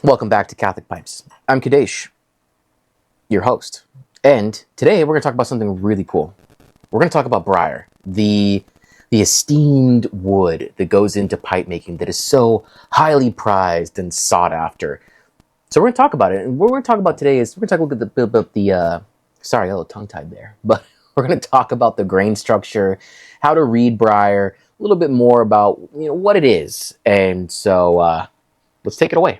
Welcome back to Catholic Pipes. I'm Kadesh, your host. And today we're going to talk about something really cool. We're going to talk about Briar, the esteemed wood that goes into pipe making that is so highly prized and sought after. So we're going to talk about it. And what we're going to talk about today is we're going to talk about the sorry, a little tongue-tied there. But we're going to talk about the grain structure, how to read Briar, a little bit more about what it is. And so let's take it away.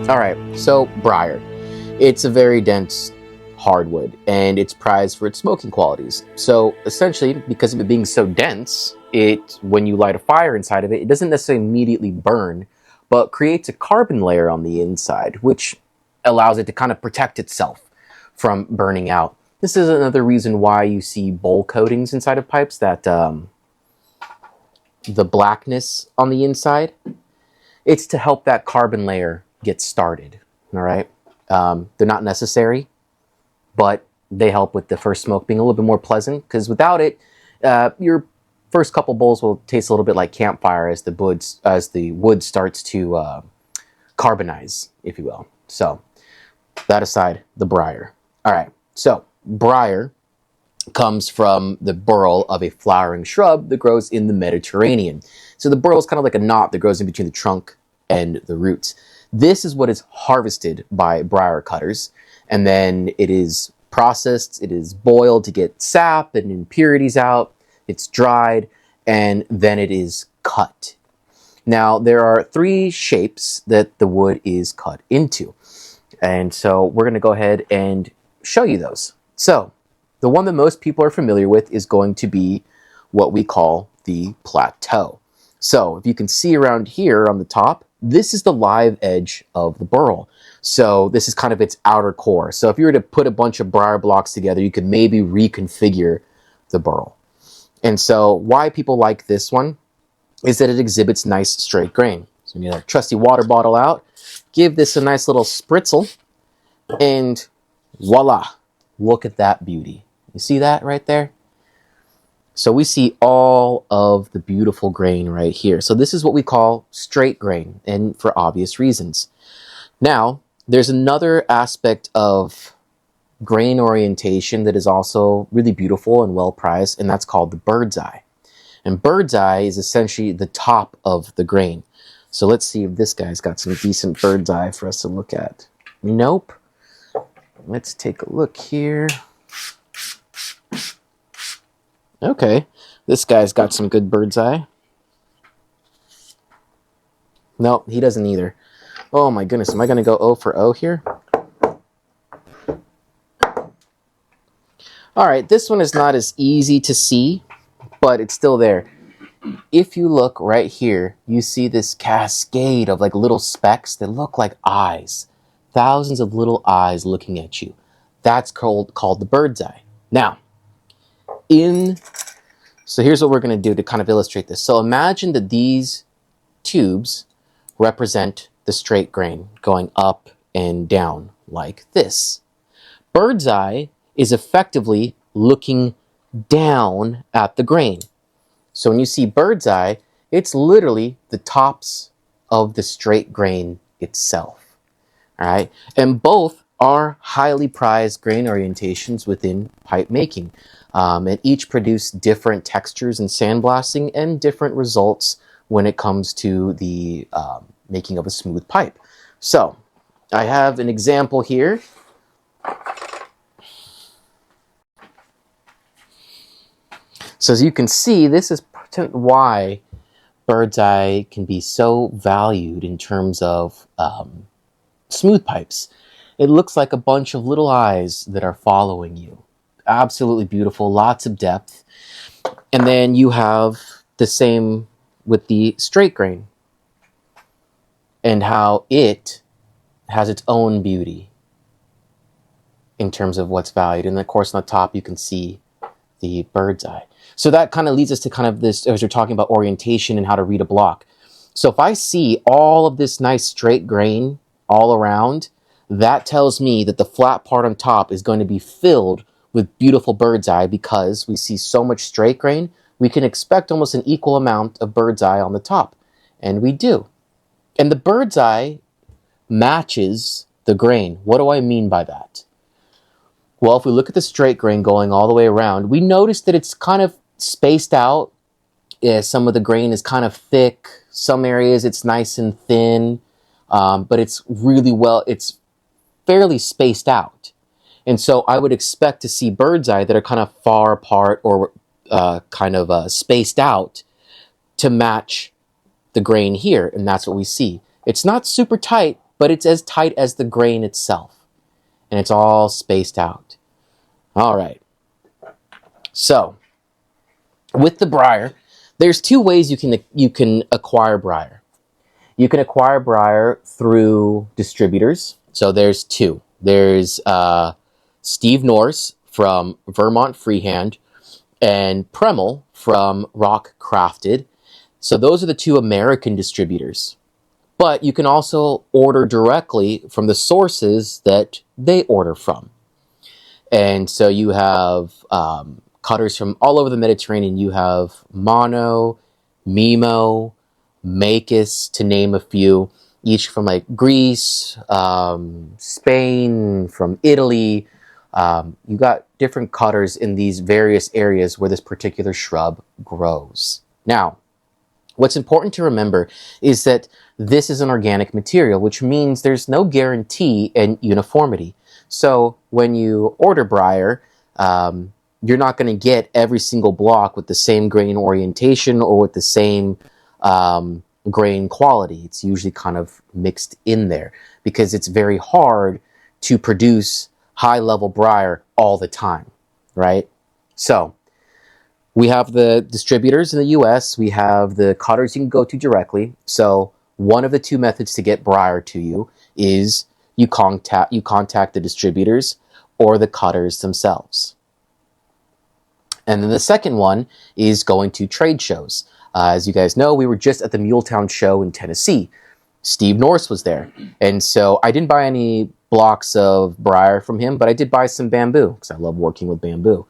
All right, so Briar. It's a very dense hardwood, and it's prized for its smoking qualities. So essentially, because of it being so dense, when you light a fire inside of it, it doesn't necessarily immediately burn, but creates a carbon layer on the inside, which allows it to kind of protect itself from burning out. This is another reason why you see bowl coatings inside of pipes, that the blackness on the inside. It's to help that carbon layer get started. All right, they're not necessary, but they help with the first smoke being a little bit more pleasant, because without it, your first couple bowls will taste a little bit like campfire as the wood starts to carbonize, if you will. So that aside, the Briar. All right, so Briar comes from the burl of a flowering shrub that grows in the Mediterranean. So the burl is kind of like a knot that grows in between the trunk and the roots. This is what is harvested by briar cutters, and then it is processed, it is boiled to get sap and impurities out, it's dried, and then it is cut. Now, there are three shapes that the wood is cut into, and so we're going to go ahead and show you those. So, the one that most people are familiar with is going to be what we call the plateau. So, if you can see around here on the top, this is the live edge of the burl. So this is kind of its outer core. So if you were to put a bunch of briar blocks together, you could maybe reconfigure the burl. And so why people like this one is that it exhibits nice straight grain. So we need our trusty water bottle out, give this a nice little spritzel, and voila, look at that beauty. You see that right there? So we see all of the beautiful grain right here. So this is what we call straight grain, and for obvious reasons. Now, there's another aspect of grain orientation that is also really beautiful and well prized, and that's called the bird's eye. And bird's eye is essentially the top of the grain. So let's see if this guy's got some decent bird's eye for us to look at. Nope. Let's take a look here. Okay, this guy's got some good bird's eye. No, he doesn't either. Oh my goodness, am I going to go O for O here? Alright, this one is not as easy to see, but it's still there. If you look right here, you see this cascade of like little specks that look like eyes. Thousands of little eyes looking at you. That's called the bird's eye. Now, so here's what we're going to do to kind of illustrate this. So imagine that these tubes represent the straight grain going up and down like this. Bird's eye is effectively looking down at the grain. So when you see bird's eye, it's literally the tops of the straight grain itself. All right, and both are highly prized grain orientations within pipe making. And each produce different textures in sandblasting and different results when it comes to the making of a smooth pipe. So I have an example here. So as you can see, this is why bird's eye can be so valued in terms of smooth pipes. It looks like a bunch of little eyes that are following you. Absolutely beautiful, lots of depth. And then you have the same with the straight grain and how it has its own beauty. in terms of what's valued. And of course, on the top, you can see the bird's eye. So that kind of leads us to kind of this, as we're talking about orientation and how to read a block. So if I see all of this nice straight grain all around, that tells me that the flat part on top is going to be filled with beautiful bird's eye, because we see so much straight grain, we can expect almost an equal amount of bird's eye on the top. And we do. And the bird's eye matches the grain. What do I mean by that? Well, if we look at the straight grain going all the way around, we notice that it's kind of spaced out. Some of the grain is kind of thick. Some areas it's nice and thin, but it's fairly spaced out. And so I would expect to see bird's eye that are kind of far apart or spaced out to match the grain here. And that's what we see. It's not super tight, but it's as tight as the grain itself. And it's all spaced out. All right. So with the Briar, there's two ways you can acquire Briar. You can acquire Briar through distributors. So there's two. There's Steve Norse from Vermont Freehand and Premel from Rock Crafted. So those are the two American distributors. But you can also order directly from the sources that they order from. And so you have cutters from all over the Mediterranean. You have Mono, Mimo, Makis, to name a few, each from like Greece, Spain, from Italy. You got different cutters in these various areas where this particular shrub grows. Now, what's important to remember is that this is an organic material, which means there's no guarantee in uniformity. So when you order Briar, you're not going to get every single block with the same grain orientation or with the same grain quality. It's usually kind of mixed in there because it's very hard to produce high-level Briar all the time, right? So we have the distributors in the US, we have the cutters you can go to directly. So one of the two methods to get Briar to you is you contact the distributors or the cutters themselves. And then the second one is going to trade shows. As you guys know, we were just at the Muletown show in Tennessee. Steve Norse was there. And so I didn't buy any blocks of Briar from him, but I did buy some bamboo because I love working with bamboo.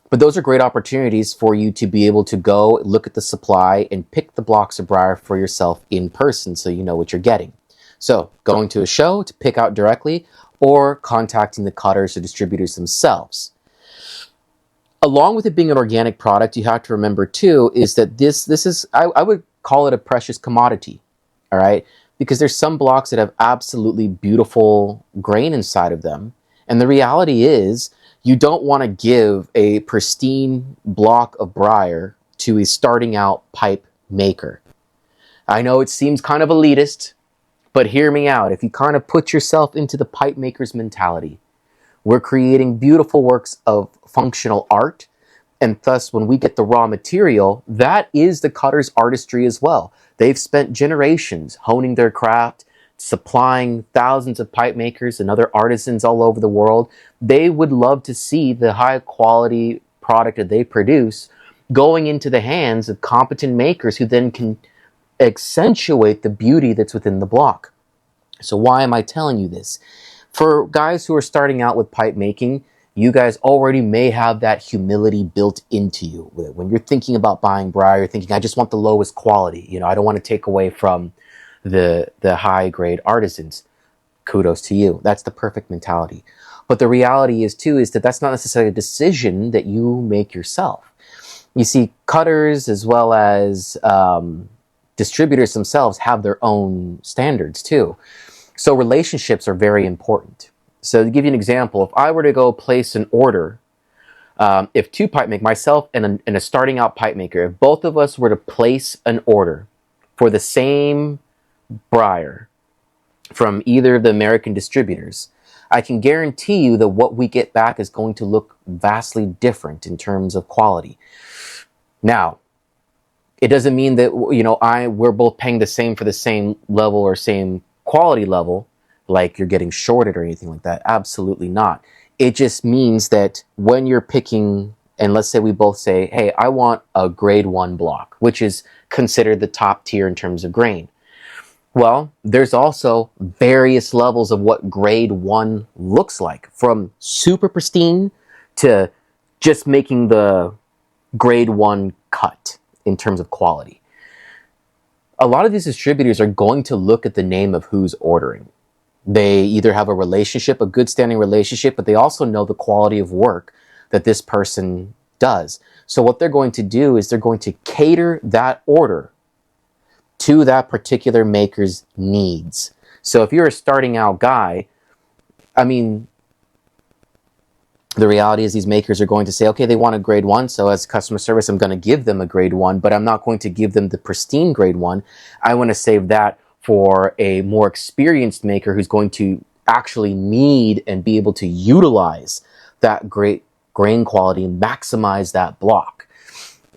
But those are great opportunities for you to be able to go look at the supply and pick the blocks of Briar for yourself in person so you know what you're getting. So going to a show to pick out directly or contacting the cutters or distributors themselves. Along with it being an organic product, you have to remember too is that this is, I would call it a precious commodity, all right? Because there's some blocks that have absolutely beautiful grain inside of them. And the reality is you don't want to give a pristine block of Briar to a starting out pipe maker. I know it seems kind of elitist, but hear me out. If you kind of put yourself into the pipe maker's mentality, we're creating beautiful works of functional art. And thus, when we get the raw material, that is the cutter's artistry as well. They've spent generations honing their craft, supplying thousands of pipe makers and other artisans all over the world. They would love to see the high quality product that they produce going into the hands of competent makers who then can accentuate the beauty that's within the block. So why am I telling you this? For guys who are starting out with pipe making, you guys already may have that humility built into you. When you're thinking about buying Briar, you're thinking, I just want the lowest quality. You know, I don't want to take away from the high grade artisans. Kudos to you. That's the perfect mentality. But the reality is too, is that that's not necessarily a decision that you make yourself. You see, cutters as well as distributors themselves have their own standards too. So relationships are very important. So to give you an example, if I were to go place an order, if two pipe makers, myself and a starting out pipe maker, if both of us were to place an order for the same Briar from either of the American distributors, I can guarantee you that what we get back is going to look vastly different in terms of quality. Now, it doesn't mean that, you know, we're both paying the same for the same level or same quality level, like you're getting shorted or anything like that. Absolutely not. It just means that when you're picking, and let's say we both say, hey, I want a grade 1 block, which is considered the top tier in terms of grain. Well, there's also various levels of what grade 1 looks like, from super pristine to just making the grade 1 cut in terms of quality. A lot of these distributors are going to look at the name of who's ordering. They either have a relationship, a good standing relationship, but they also know the quality of work that this person does. So what they're going to do is they're going to cater that order to that particular maker's needs. So if you're a starting out guy, I mean, the reality is these makers are going to say, okay, they want a grade 1, so as customer service, I'm going to give them a grade 1, but I'm not going to give them the pristine grade 1. I want to save that for a more experienced maker who's going to actually need and be able to utilize that great grain quality and maximize that block.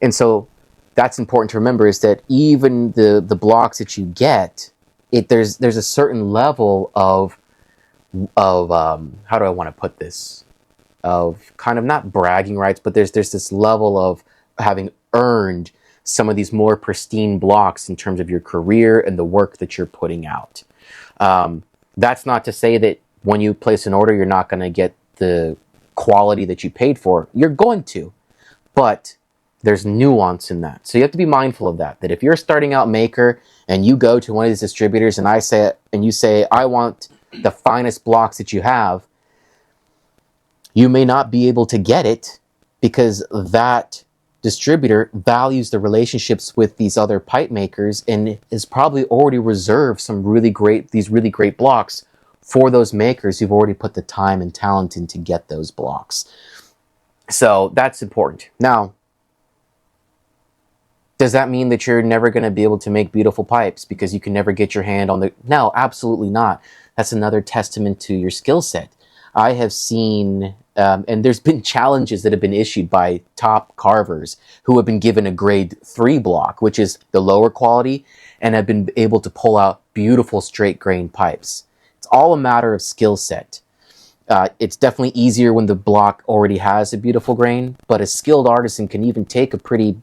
And so that's important to remember, is that even the blocks that you get, there's a certain level of how do I want to put this? Of kind of not bragging rights, but there's this level of having earned some of these more pristine blocks in terms of your career and the work that you're putting out. That's not to say that when you place an order, you're not going to get the quality that you paid for. You're going to, but there's nuance in that. So you have to be mindful of that, that if you're a starting out maker and you go to one of these distributors and you say, I want the finest blocks that you have, you may not be able to get it because that distributor values the relationships with these other pipe makers and is probably already reserved these really great blocks for those makers who've already put the time and talent in to get those blocks. So that's important. Now, does that mean that you're never going to be able to make beautiful pipes because you can never get your hand on the... No, absolutely not. That's another testament to your skill set. I have seen, and there's been challenges that have been issued by top carvers who have been given a grade 3 block, which is the lower quality, and have been able to pull out beautiful straight grain pipes. It's all a matter of skill set. It's definitely easier when the block already has a beautiful grain, but a skilled artisan can even take a pretty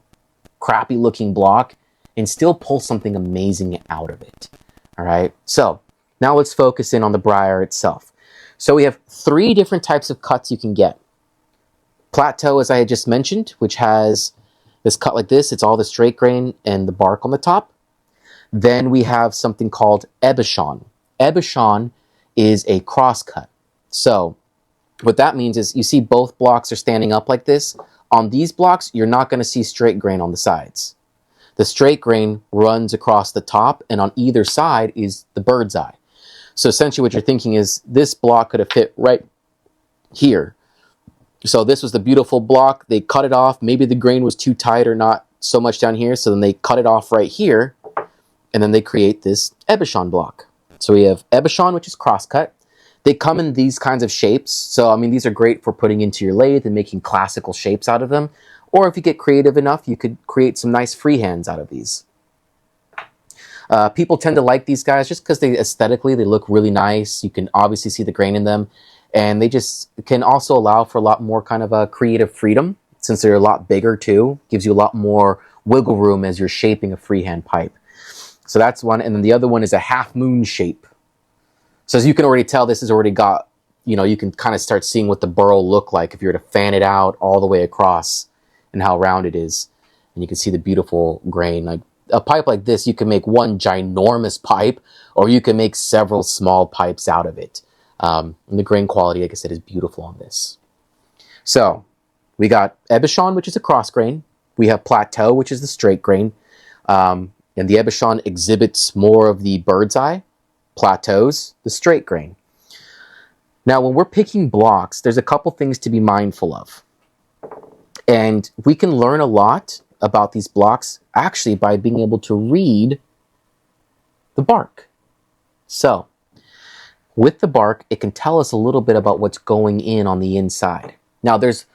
crappy looking block and still pull something amazing out of it. All right. So now let's focus in on the Briar itself. So we have 3 different types of cuts you can get. Plateau, as I had just mentioned, which has this cut like this. It's all the straight grain and the bark on the top. Then we have something called Ebauchon. Ebauchon is a cross cut. So what that means is you see both blocks are standing up like this. On these blocks, you're not going to see straight grain on the sides. The straight grain runs across the top, and on either side is the bird's eye. So essentially what you're thinking is this block could have fit right here. So this was the beautiful block. They cut it off. Maybe the grain was too tight or not so much down here. So then they cut it off right here, and then they create this Ebauchon block. So we have Ebauchon, which is crosscut. They come in these kinds of shapes. So, I mean, these are great for putting into your lathe and making classical shapes out of them. Or if you get creative enough, you could create some nice freehands out of these. People tend to like these guys just because aesthetically they look really nice. You can obviously see the grain in them. And they just can also allow for a lot more kind of a creative freedom since they're a lot bigger too. Gives you a lot more wiggle room as you're shaping a freehand pipe. So that's one. And then the other one is a half moon shape. So as you can already tell, this has already got, you can kind of start seeing what the burl look like if you were to fan it out all the way across and how round it is. And you can see the beautiful grain. Like a pipe like this, you can make one ginormous pipe, or you can make several small pipes out of it. And the grain quality, like I said, is beautiful on this. So we got Ebauchon, which is a cross grain. We have Plateau, which is the straight grain. And the Ebauchon exhibits more of the bird's eye. Plateaus, the straight grain. Now, when we're picking blocks, there's a couple things to be mindful of. And we can learn a lot about these blocks actually by being able to read the bark. So, with the bark, it can tell us a little bit about what's going in on the inside. Now, there's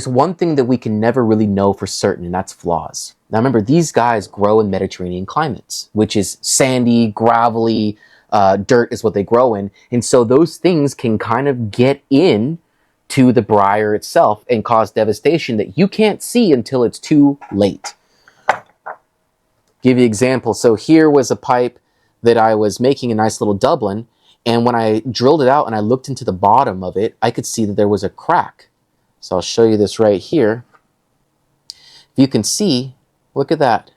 one thing that we can never really know for certain, and that's flaws. Now, remember, these guys grow in Mediterranean climates, which is sandy, gravelly, dirt is what they grow in. And so those things can kind of get in to the briar itself and cause devastation that you can't see until it's too late. Give you an example. So here was a pipe that I was making a nice little Dublin, and when I drilled it out and I looked into the bottom of it, I could see that there was a crack. So I'll show you this right here. If you can see, look at that.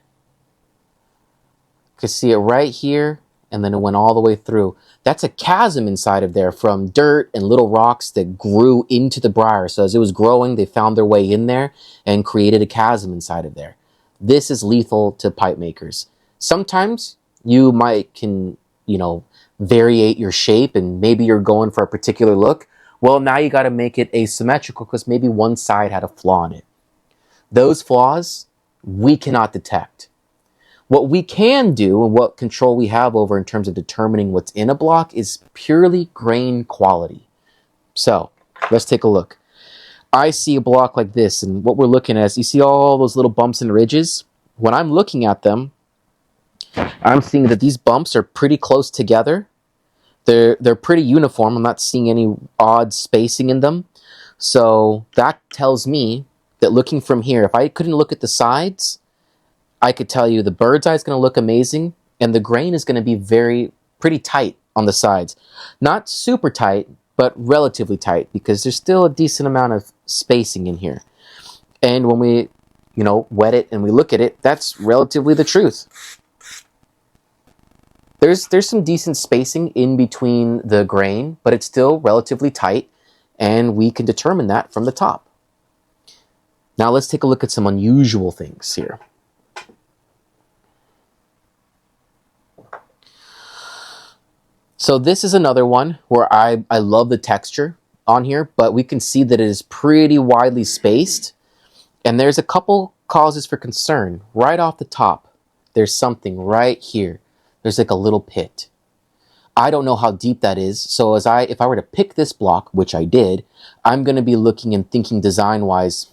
You can see it right here, and then it went all the way through. That's a chasm inside of there from dirt and little rocks that grew into the briar. So as it was growing, they found their way in there and created a chasm inside of there. This is lethal to pipe makers. Sometimes you can variate your shape, and maybe you're going for a particular look. Well, now you got to make it asymmetrical because maybe one side had a flaw in it. Those flaws we cannot detect. What we can do, and what control we have over in terms of determining what's in a block, is purely grain quality. So let's take a look. I see a block like this, and what we're looking at is, you see all those little bumps and ridges? When I'm looking at them, I'm seeing that these bumps are pretty close together. They're pretty uniform. I'm not seeing any odd spacing in them. So that tells me that looking from here, if I couldn't look at the sides, I could tell you the bird's eye is going to look amazing, and the grain is going to be pretty tight on the sides. Not super tight, but relatively tight, because there's still a decent amount of spacing in here. And when we, wet it and we look at it, that's relatively the truth. There's some decent spacing in between the grain, but it's still relatively tight, and we can determine that from the top. Now let's take a look at some unusual things here. So this is another one where I love the texture on here, but we can see that it is pretty widely spaced. And there's a couple causes for concern. Right off the top, there's something right here. There's like a little pit. I don't know how deep that is. So if I were to pick this block, which I did, I'm going to be looking and thinking design-wise,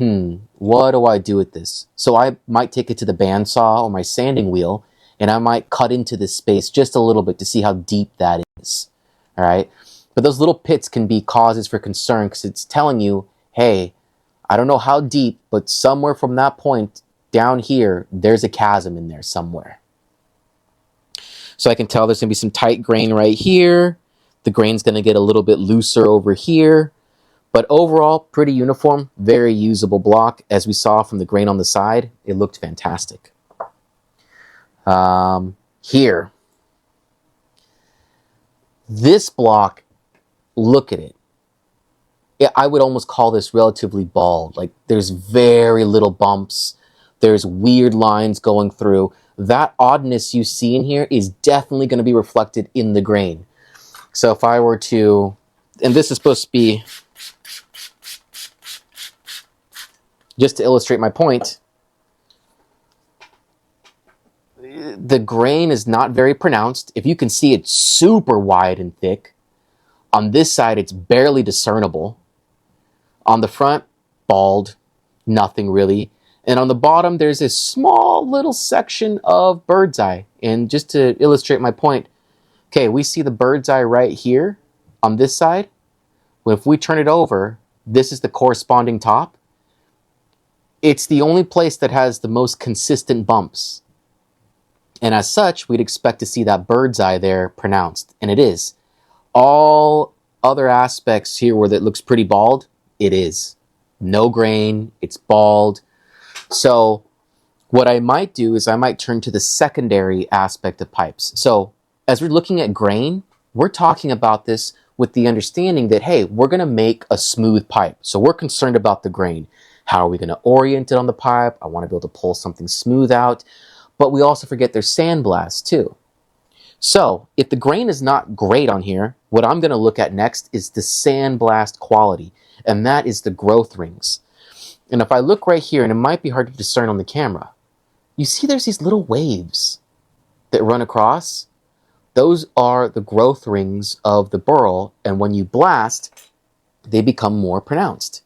what do I do with this? So I might take it to the bandsaw or my sanding wheel, and I might cut into this space just a little bit to see how deep that is. All right? But those little pits can be causes for concern because it's telling you, hey, I don't know how deep, but somewhere from that point down here, there's a chasm in there somewhere. So I can tell there's going to be some tight grain right here. The grain's going to get a little bit looser over here. But overall, pretty uniform, very usable block. As we saw from the grain on the side, it looked fantastic. Here. This block, look at it. I would almost call this relatively bald. Like, there's very little bumps. There's weird lines going through. That oddness you see in here is definitely going to be reflected in the grain. So if I were to, and this is supposed to be, just to illustrate my point, the grain is not very pronounced. If you can see, it's super wide and thick. On this side, it's barely discernible. On the front, bald, nothing really. And on the bottom, there's a small little section of bird's eye. And just to illustrate my point, okay, we see the bird's eye right here on this side. Well, if we turn it over, this is the corresponding top. It's the only place that has the most consistent bumps. And as such, we'd expect to see that bird's eye there pronounced. And it is. All other aspects here where it looks pretty bald, it is. No grain, it's bald. So what I might do is I might turn to the secondary aspect of pipes. So as we're looking at grain, we're talking about this with the understanding that, hey, we're going to make a smooth pipe. So we're concerned about the grain. How are we going to orient it on the pipe? I want to be able to pull something smooth out. But we also forget there's sandblast too. So if the grain is not great on here, what I'm going to look at next is the sandblast quality. And that is the growth rings. And if I look right here, and it might be hard to discern on the camera, you see there's these little waves that run across. Those are the growth rings of the burl, and when you blast, they become more pronounced.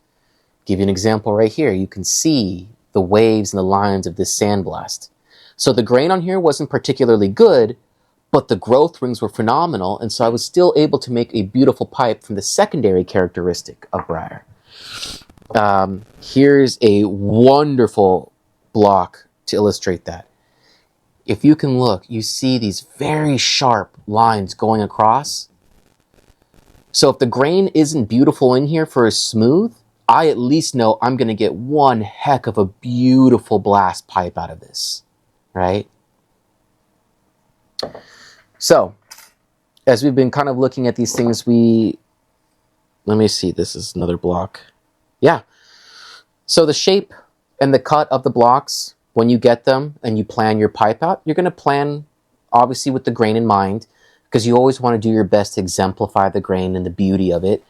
Give you an example right here. You can see the waves and the lines of this sandblast. So the grain on here wasn't particularly good, but the growth rings were phenomenal, and so I was still able to make a beautiful pipe from the secondary characteristic of Briar. Here's a wonderful block to illustrate that. If you can look, you see these very sharp lines going across. So if the grain isn't beautiful in here for a smooth, I at least know I'm going to get one heck of a beautiful blast pipe out of this, right? So, as we've been kind of looking at these things, let me see, this is another block. Yeah. So the shape and the cut of the blocks, when you get them and you plan your pipe out, you're going to plan, obviously, with the grain in mind, because you always want to do your best to exemplify the grain and the beauty of it.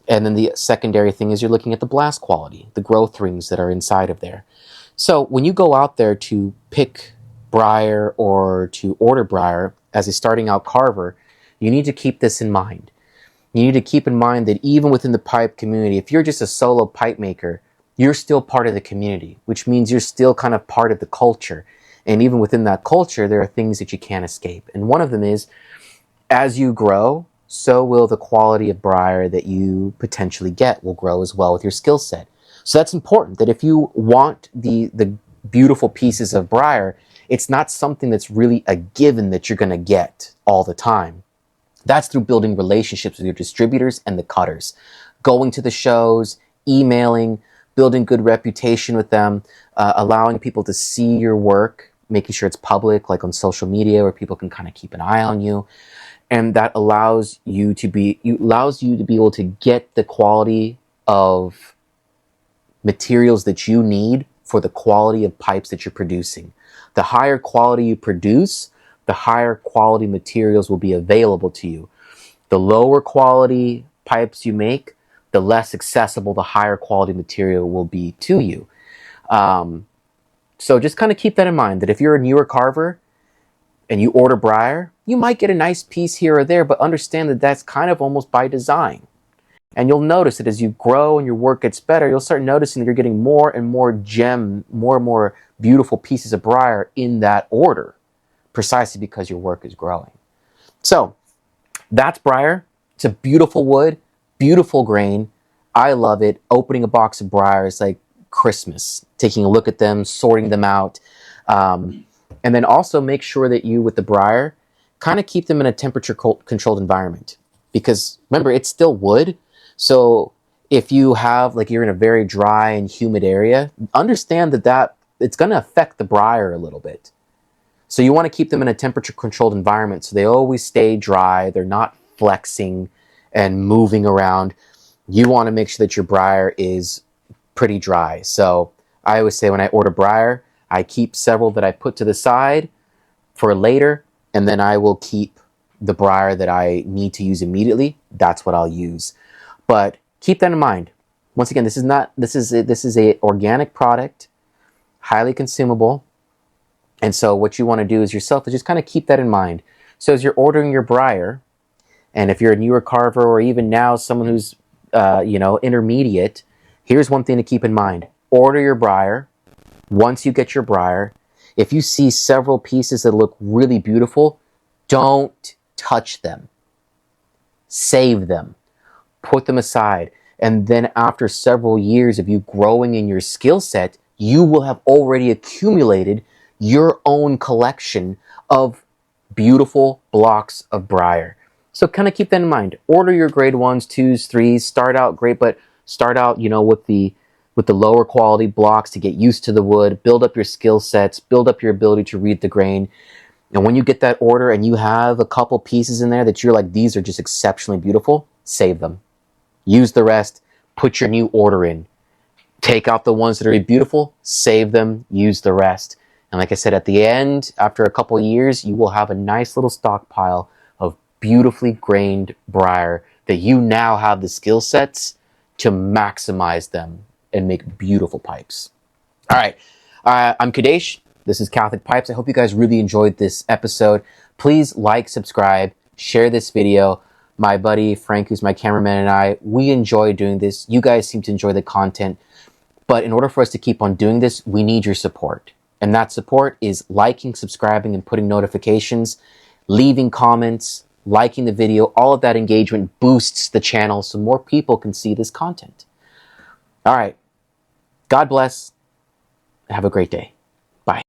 And then the secondary thing is you're looking at the blast quality, the growth rings that are inside of there. So when you go out there to pick Briar or to order Briar as a starting out carver, you need to keep this in mind. You need to keep in mind that even within the pipe community, if you're just a solo pipe maker, you're still part of the community, which means you're still kind of part of the culture. And even within that culture, there are things that you can't escape. And one of them is, as you grow, so will the quality of Briar that you potentially get will grow as well with your skill set. So that's important, that if you want the beautiful pieces of Briar, it's not something that's really a given that you're going to get all the time. That's through building relationships with your distributors and the cutters. Going to the shows, emailing, building good reputation with them, allowing people to see your work, making sure it's public, like on social media where people can kind of keep an eye on you. And that allows you to be able to get the quality of materials that you need for the quality of pipes that you're producing. The higher quality you produce, the higher quality materials will be available to you. The lower quality pipes you make, the less accessible the higher quality material will be to you. So just kind of keep that in mind, that if you're a newer carver and you order Briar, you might get a nice piece here or there, but understand that that's kind of almost by design. And you'll notice that as you grow and your work gets better, you'll start noticing that you're getting more and more more and more beautiful pieces of Briar in that order, precisely because your work is growing. So that's Briar. It's a beautiful wood, beautiful grain. I love it. Opening a box of Briar is like Christmas. Taking a look at them, sorting them out. And then also make sure that you, with the Briar, kind of keep them in a temperature-controlled environment. Because remember, it's still wood. So if you have, like, you're in a very dry and humid area, understand that it's going to affect the Briar a little bit. So you want to keep them in a temperature-controlled environment so they always stay dry. They're not flexing and moving around. You want to make sure that your Briar is pretty dry. So I always say when I order Briar, I keep several that I put to the side for later, and then I will keep the Briar that I need to use immediately. That's what I'll use. But keep that in mind. Once again, this is a organic product, highly consumable. And so what you want to do is yourself is just kind of keep that in mind. So as you're ordering your Briar, and if you're a newer carver or even now someone who's intermediate, here's one thing to keep in mind. Order your Briar. Once you get your Briar, if you see several pieces that look really beautiful, don't touch them. Save them. Put them aside. And then after several years of you growing in your skill set, you will have already accumulated your own collection of beautiful blocks of Briar. So kind of keep that in mind. Order your grade 1s, 2s, 3s. Start out great, but start out, with the lower quality blocks to get used to the wood, build up your skill sets, build up your ability to read the grain. And when you get that order and you have a couple pieces in there that you're like, these are just exceptionally beautiful, save them. Use the rest, put your new order in. Take out the ones that are beautiful, save them, use the rest. And like I said, at the end, after a couple years, you will have a nice little stockpile of beautifully grained Briar that you now have the skill sets to maximize them and make beautiful pipes. All right, I'm Kadesh. This is Catholic Pipes. I hope you guys really enjoyed this episode. Please like, subscribe, share this video. My buddy Frank, who's my cameraman, and I, we enjoy doing this. You guys seem to enjoy the content. But in order for us to keep on doing this, we need your support. And that support is liking, subscribing, and putting notifications, leaving comments, liking the video. All of that engagement boosts the channel so more people can see this content. All right. God bless. Have a great day.